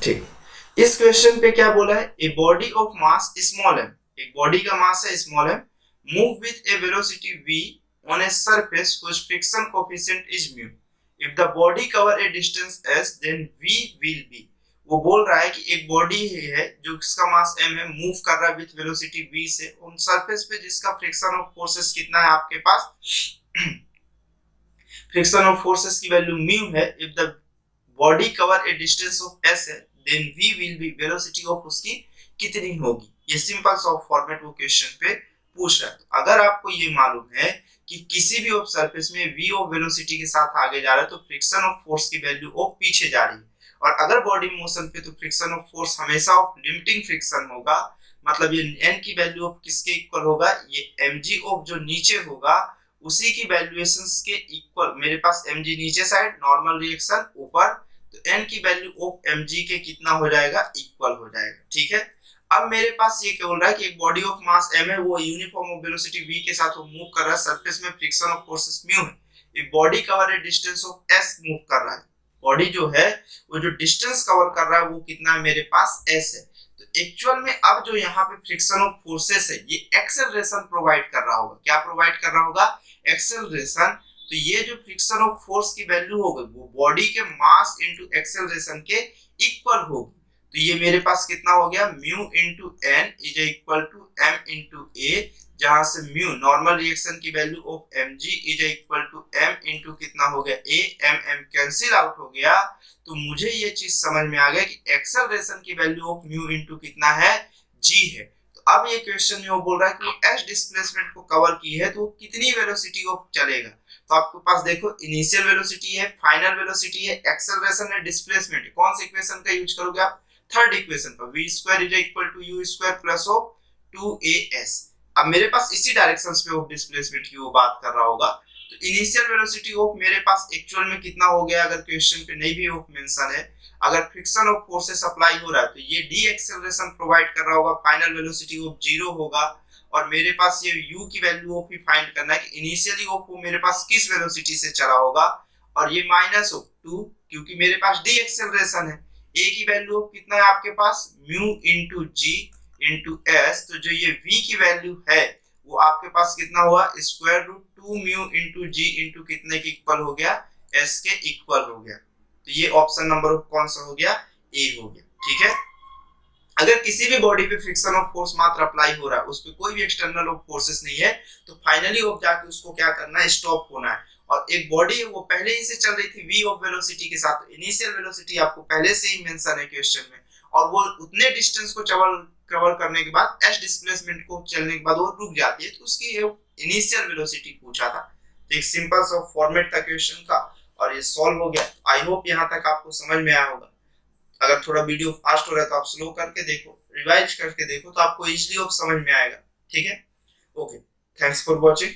ठीक, इस क्वेश्चन पे क्या बोला है, a body of mass small M, एक बॉडी का मास है small M, move with a velocity v on a surface whose friction coefficient is mu. If the body cover a distance s, then v will be. वो बोल रहा है कि एक body है जो इसका मास m है, मूव कर रहा है विथ वेलोसिटी v से उन सरफेस पे जिसका फ्रिक्शन ऑफ फोर्सेस कितना है आपके पास फ्रिक्शन ऑफ फोर्सेस की वैल्यू म्यू है। If the body cover a distance of s है, then v will be, velocity of उसकी कितनी होगी। ये सिंपल सा फॉर्मेट वो क्वेश्चन पे पूछ रहा है। तो अगर आपको ये मालूम है कि किसी भी ऑफ सरफेस में v ऑफ वेलोसिटी के साथ आगे जा रहा है तो फ्रिक्शन ऑफ फोर्स की वैल्यू ऑफ पीछे जा रही है, और अगर बॉडी मोशन पे तो फ्रिक्शन ऑफ फोर्स हमेशा ऑफ लिमिटिंग फ्रिक्शन होगा, मतलब ये n की वैल्यू ऑफ किसके इक्वल होगा, ये mg ऑफ जो नीचे होगा उसी की वैल्यूएशंस के इक्वल। मेरे पास mg नीचे साइड, नॉर्मल रिएक्शन ऊपर, तो n की वैल्यू ऑफ mg के कितना हो जाएगा, इक्वल हो जाएगा। ठीक है, अब मेरे पास ये क्या बोल रहा है कि एक बॉडी ऑफ मास m है, वो यूनिफॉर्म ऑफ वेलोसिटी v के साथ वो मूव कर रहा है, सरफेस में फ्रिक्शन ऑफ फोर्सेस म्यू है, एक body cover a distance of s move कर रहा है, बॉडी जो है वो जो डिस्टेंस कवर कर रहा है वो कितना है, मेरे पास s है। तो एक्चुअल में अब जो यहाँ पे फ्रिक्शन ऑफ फोर्सेस है ये एक्सेलरेशन प्रोवाइड कर रहा होगा, क्या प्रोवाइड कर रहा होगा, एक्सेलरेशन। तो ये जो फ्रिक्शन ऑफ फोर्स की वैल्यू होगी वो बॉडी के मास इनटू एक्सेलरेशन के इक्वल होगी। तो ये मेरे पास कितना हो गया, mu into n is equal to m into a, जहां से म्यू नॉर्मल रिएक्शन की value of mg is equal to m into कितना हो गया a, m कैंसिल आउट हो गया। तो मुझे ये चीज समझ में आ गया कि एक्सेलरेशन की वैल्यू ऑफ म्यू इनटू कितना है, g है। तो अब ये क्वेश्चन में वो बोल रहा है कि s डिस्प्लेसमेंट को कवर की है तो कितनी वेलोसिटी ऑफ चलेगा। तो आपके पास देखो इनिशियल वेलोसिटी है, फाइनल वेलोसिटी है, एक्सेलरेशन है, डिस्प्लेसमेंट है, कौन से इक्वेशन का यूज करोगे आप, थर्ड इक्वेशन पर, v square is equal to u square plus of 2as। अब मेरे पास इसी डायरेक्शंस पे ऑफ डिस्प्लेसमेंट की वो बात कर रहा होगा। तो इनिशियल वेलोसिटी ऑफ मेरे पास एक्चुअल में कितना हो गया, अगर क्वेश्चन पे नहीं भी ऑफ मेंशन है, अगर फ्रिक्शन ऑफ फोर्सेस अप्लाई हो रहा है तो ये डी एक्सेलरेशन प्रोवाइड कर रहा होगा, फाइनल वेलोसिटी ऑफ 0 होगा, और मेरे पास ये u की वैल्यू ऑफ ही फाइंड करना है कि इनिशियली ऑफ वो मेरे पास किस वेलोसिटी से चला होगा, और ये माइनस ऑफ 2 क्योंकि मेरे पास डी एक्सेलरेशन है। a की वैल्यू कितना है आपके पास, mu into g into s, तो जो ये v की वैल्यू है वो आपके पास कितना हुआ, square root 2 mu into g into कितने के इक्वल हो गया, s के इक्वल हो गया। तो ये ऑप्शन नंबर कौन सा हो गया, a हो गया। ठीक है, अगर किसी भी बॉडी पे फ्रिक्शन ऑफ फोर्स मात्र अप्लाई हो रहा है, उस पे कोई भी एक्सटर्नल ऑफ फोर्सेस नहीं है, तो फाइनली ऑफ जाके उसको क्या करना है, स्टॉप होना है। और एक बॉडी है वो पहले ही से चल रही थी v ऑफ वेलोसिटी के साथ, इनिशियल वेलोसिटी आपको पहले से ही मेंशन है क्वेश्चन में, और वो उतने डिस्टेंस को कवर करने के बाद s डिस्प्लेसमेंट को चलने के बाद वो रुक जाती है, तो उसकी इनिशियल वेलोसिटी पूछा था। तो एक सिंपल सा फॉर्मेट था क्वेश्चन का और ये सॉल्व हो गया। आई होप यहाँ तक आपको समझ में आया होगा। अगर थोड़ा वीडियो फास्ट हो रहा है तो आप स्लो करके देखो, रिवाइज करके देखो, तो आपको इजीली समझ में आएगा। ठीक है, ओके, थैंक्स फॉर वॉचिंग।